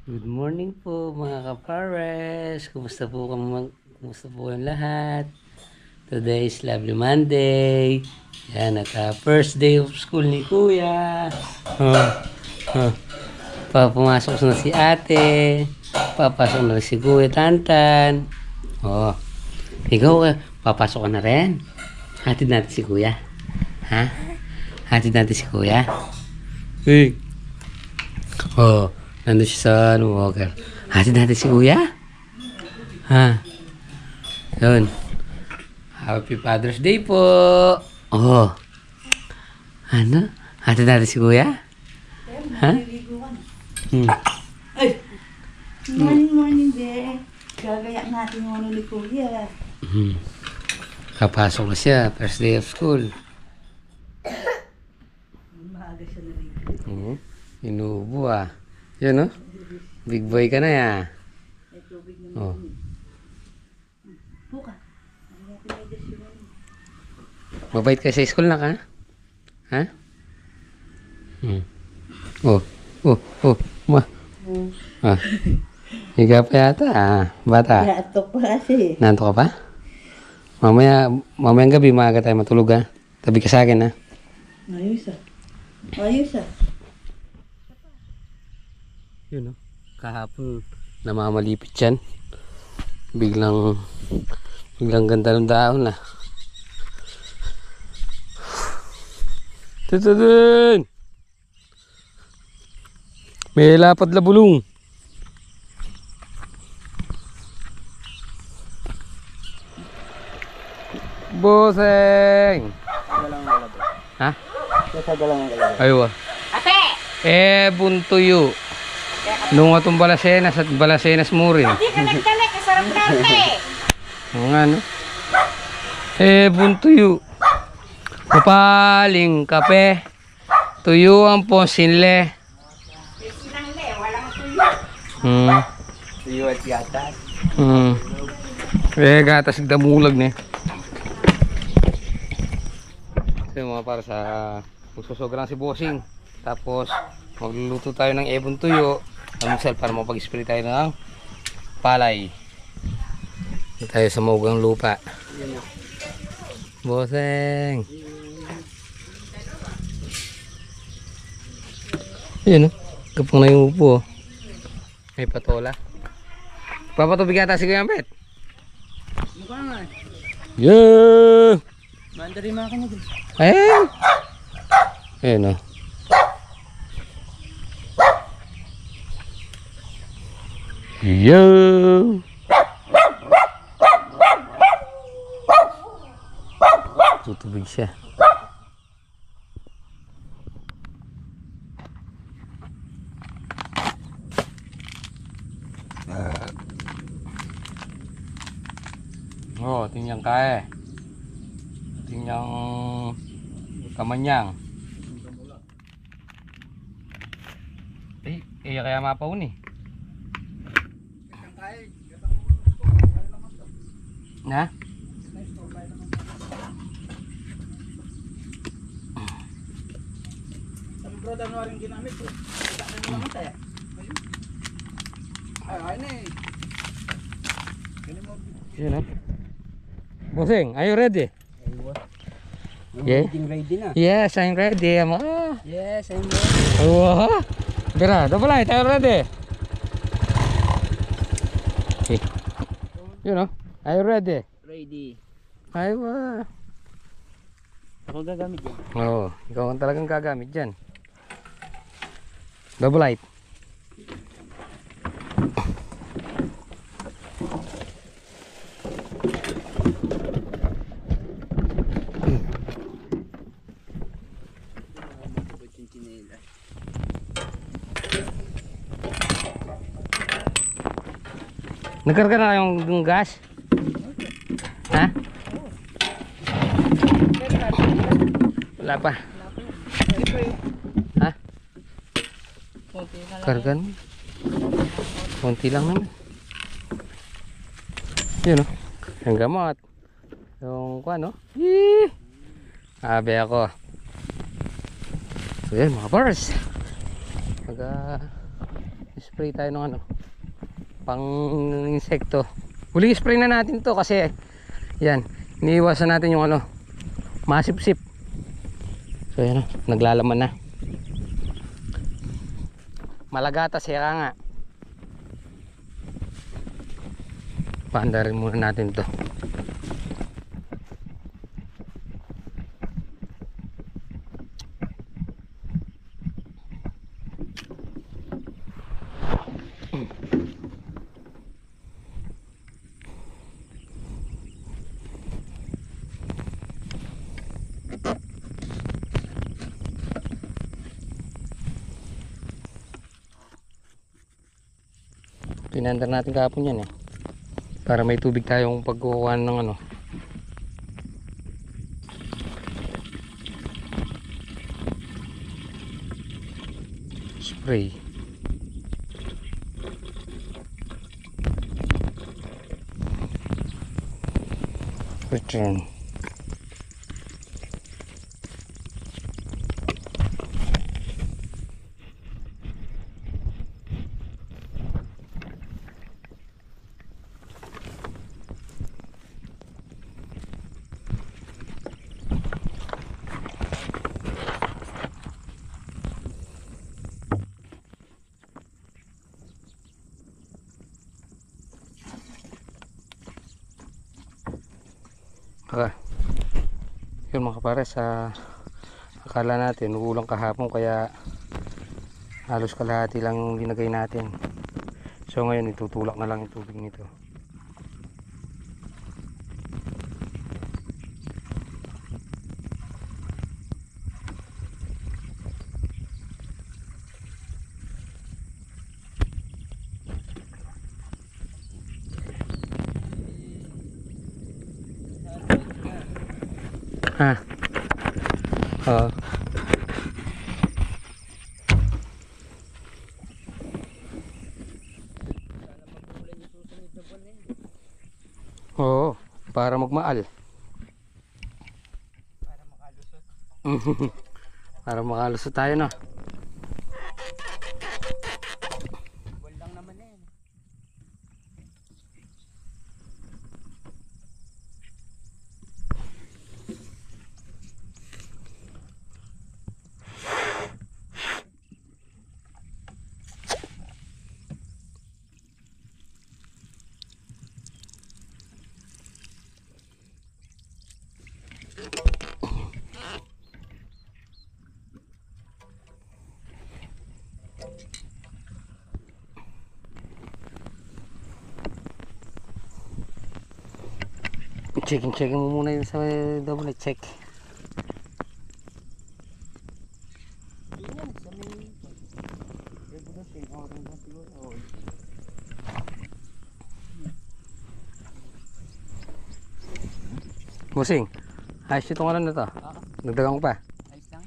Good morning po mga kapares. Kumusta po ang lahat? Today is lovely Monday. Yan at first day of school ni Kuya. Oh, oh. Pumasok na si ate. Papasok na si Kuya Tantan. Oh, ikaw papasok ka na rin. Hatid natin si Kuya. Ha? Hatid natin si Kuya. Hey. Oh. Nandun siya sa walker. Hatid natin si Kuya? Ha? Yun. Happy Father's Day po. Oh. Ano? Hatid natin si Kuya? Ha? Ay! Morning, be. Gagayak natin yung ano ni Kuya. Kapasok na siya. First day of school. Maaga siya na rin. Inuubo ah. Yun oh. Big boy ka na ya. May tubig Oh. naman. Buka. Mabait ka sa school na ka? Ha? Oh. Oh. Ma. Ah. Higa pa yata ah. Bata. Natok pa kasi. Nanto ka pa? Mamayang gabi maaga tayo matulog ha. Tabi ka sa akin ha. Ayos ah. Ayos ah. Yun o. Kahapon namamalipit yan. Biglang ganda ng dahon na. Tutudun! May lapad na bulong. Boseng! Ha? Aywa. Ate! Buntuyo. Nung atong balasenas mo rin. Hindi ka nagdalag, kasarap karte. Oo nga no. Buntuyo. Papaling kape. Tuyo ang ponsinle. Sinangle, walang tuyo. Tuyo at gatas. Gatas damulag na. So mga para sa magsusog lang si Bossing. Tapos magluluto tayo ng ebon tuyo. Almusal para mapag-spray tayo ng palay. Dito tayo sa maugang lupa. Bossing. Ayan o. Kapang na yung upo. May patola. Papatubig ata si Kuya Ambet. Mukha nga. Yeah! Mandari mga kanya dun. Ayan. Ayan o. Yo! Tutubig siya. Oh, tingnan ka eh. Tingnan kamanyang. Iya kaya mapaw ni. Na? Ang broda mo rin ginamit ko. Bakit mo naman tayo? Ay na eh. Yun o. Bossing, are you ready? Yeah? Ready na. Yes, I'm ready. Yes, I'm ready. Oh, Bira, double light, are you ready? Okay. Yun o. Are you ready? Ready. Aywa. Ako gagamit yan. Oo, ikaw ang talagang gagamit dyan. Double light. Nagkarga na yung gas? Ha? Wala pa. Ha? Kargan? Konti lang naman. Yun o. Yung gamot. Yung kuwan o. Sabi ako. So yun mga bars. spray tayo ng ano, pang insekto. Huling spray na natin to kasi yan, iniiwasan natin yung ano, masipsip. So yan, naglalaman na. Malagatas kaya nga. Paandarin muna natin to. Pinandar natin kahapon yan eh, para may tubig tayong pagkukuha ng ano, spray. Return. Okay. Yun mga kapare, sa akala natin uulang kahapon kaya halos kalahati lang yung linagay natin. So ngayon itutulak na lang yung tubig nito. Ha. Oo, para magmaal. Para makalusot. Para makalusot tayo na. Bol lang naman eh. Checking mo muna yun sa double check. Yan, sa may... Revolution, orange na siguro. Busing, ayos itong ano na to. Nagdagang ko pa. Ayos lang.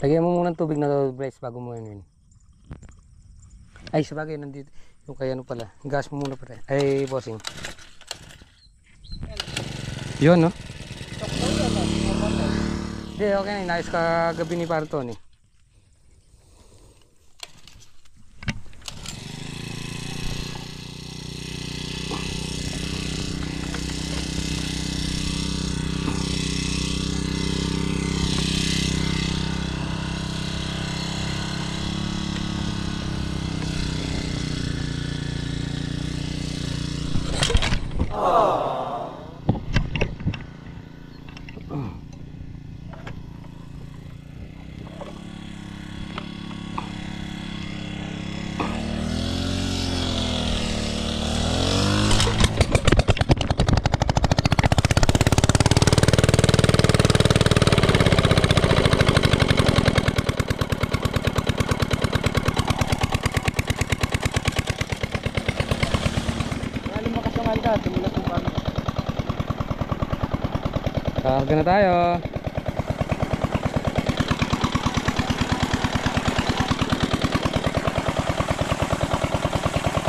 Lagyan mo muna ng tubig na double brace bago mo yun. Ay, sabagay, nandito. Yung kaya ano pala. Gas mo muna pala. Ay, bossing. Yun, no? Hindi, okay na. Inayos ka gabi ni Parton, eh. Karga na tayo.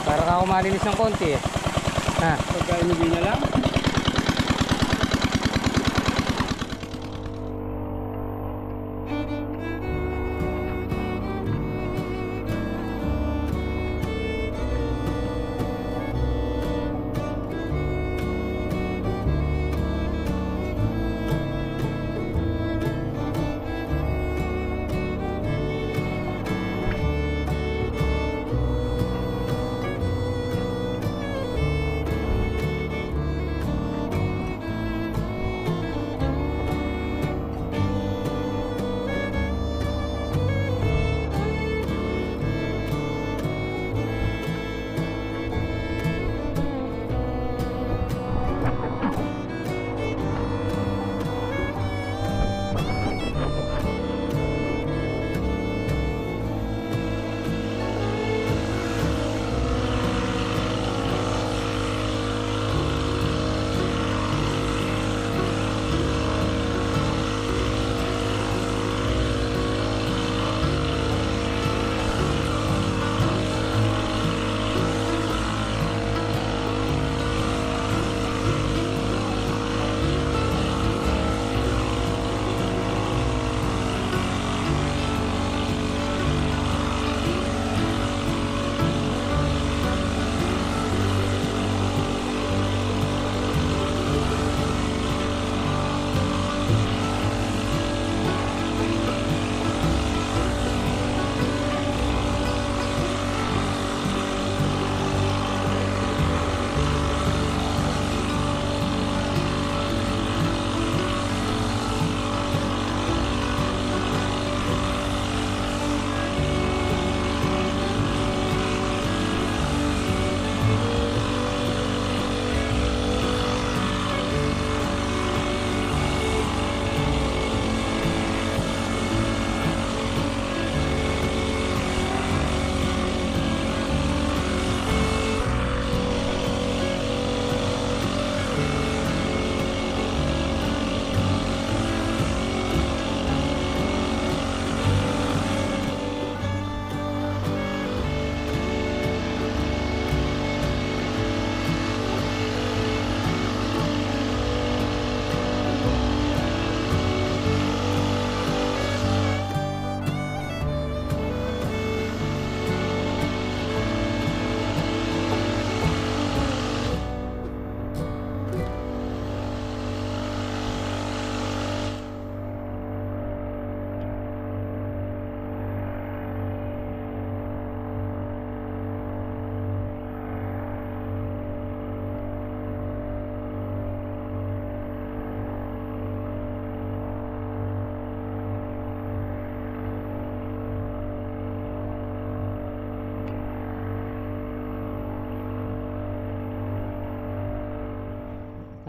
Para ka ako malinis ng konti eh. Ha? Pagka inuwi na lang.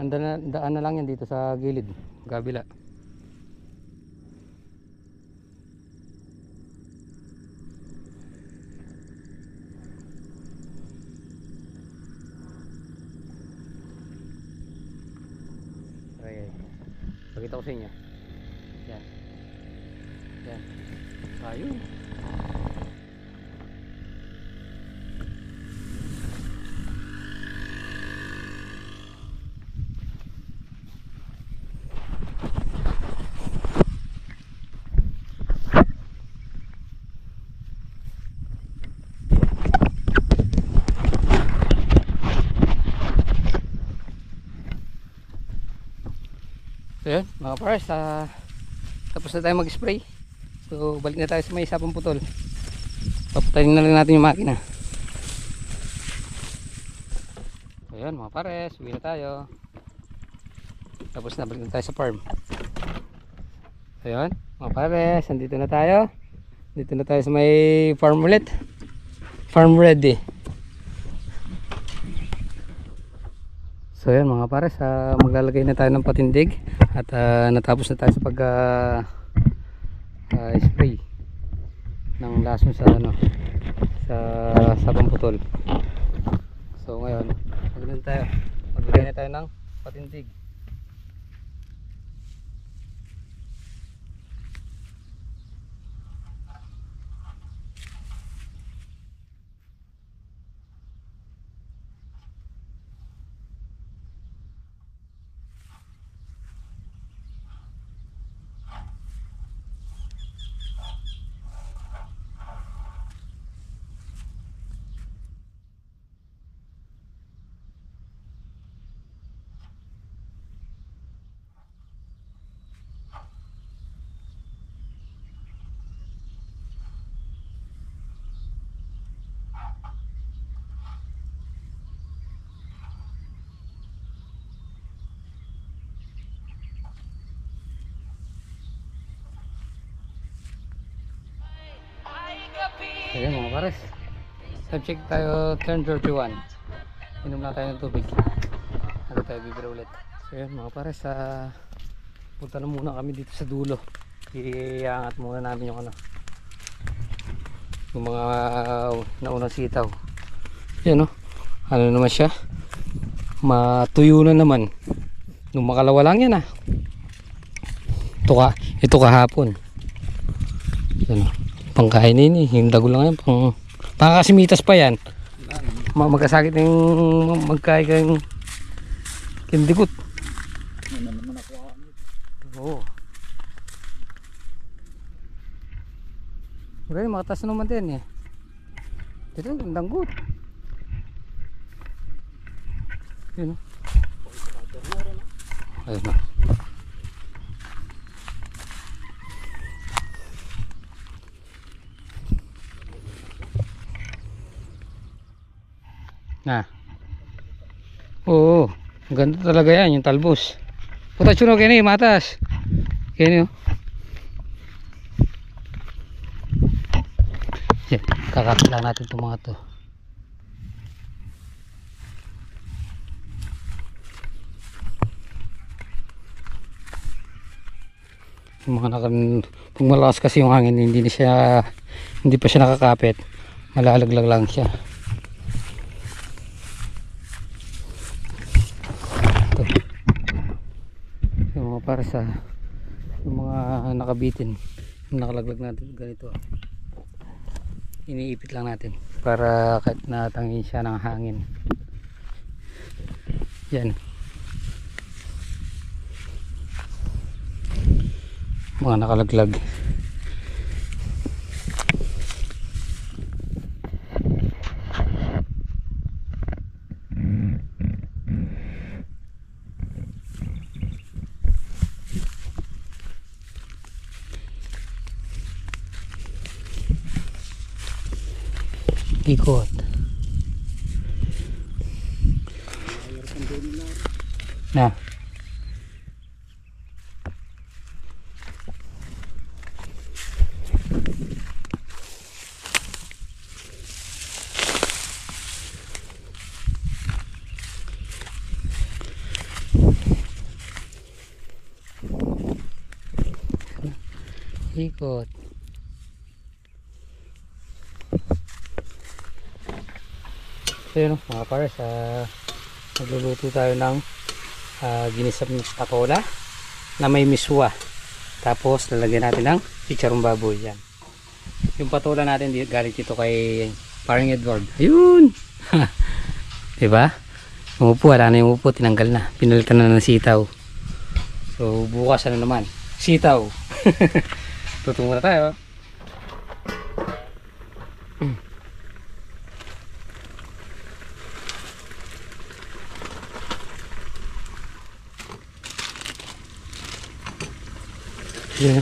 Daan na lang yan dito sa gilid, kabila. Okay. Pakita ko sa inyo. Yan. Yan. Ayun. So yun mga pares, tapos na tayo mag-spray. So balik na tayo sa may sapang putol. Paputayin na lang natin yung makina. So yun mga pares, uwi na tayo. Tapos na, balik na tayo sa farm. So yun mga pares, andito na tayo. Dito na tayo sa may farm ulit. Farm ready. So yan mga pares, maglalagay na tayo ng patindig. At natapos na tayo sa pag spray ng lason sa sabang putol. So ngayon maglagay na tayo ng patindig. Ayan mga pares, time check tayo 10:31. Inom na tayo ng tubig. Ano tayo bibira ulit. So ayan mga pares, punta na muna kami dito sa dulo. Iangat muna namin yung yung mga naunang sitaw. Yan ano naman siya, matuyo na naman. Nung makalawa lang yan ito kahapon. Yan pangkain ini, yung dago lang yan, pangkasimitas pa yan. Magkasakit yung magkain kindigot. Oo. Ngayon makatas na naman din dito yung danggot. Yun ayun oo, ganda talaga yan yung talbos. Puta chuno kini matas kini yan, kakapit lang natin itong mga to. Yung mga pag malakas kasi yung hangin, hindi pa siya nakakapit, malalaglag lang siya. Para sa yung mga nakabitin, nakalaglag natin ganito, iniipit lang natin para kahit natangin siya ng hangin. Yan mga nakalaglag. Ikot na Ikot. So yun mga pares, nagluluto tayo ng ginisap ng patola na may miswa. Tapos lalagyan natin ng chicharong baboy. Yan. Yung patola natin galing dito kay Paring Edward. Ayun! Diba? Umupo, wala na yung upo, tinanggal na. Pinalitan na ng sitaw. So bukas na naman. Sitaw. Tutungo na tayo. Yeah.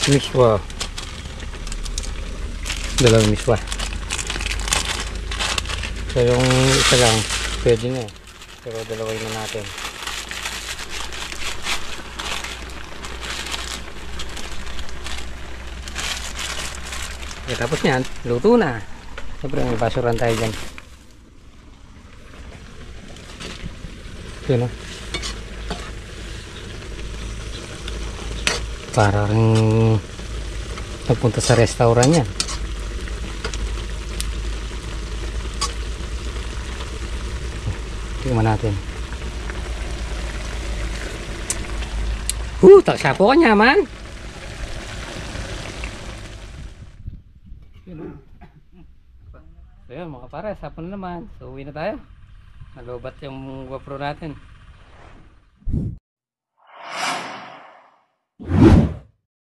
Miswa. Dalawang miswa. So yung isa lang pwede na eh. Pero dalawin na natin. Okay, tapos yan, luto na. Siyempre may basuran tayo dyan. Yun o. Parang nagpunta sa restaurant yan. Tingnan natin. Taksapo ka niya man. So yun mga pares, hapon na naman. So uwi na tayo. Nalobat yung GoPro natin.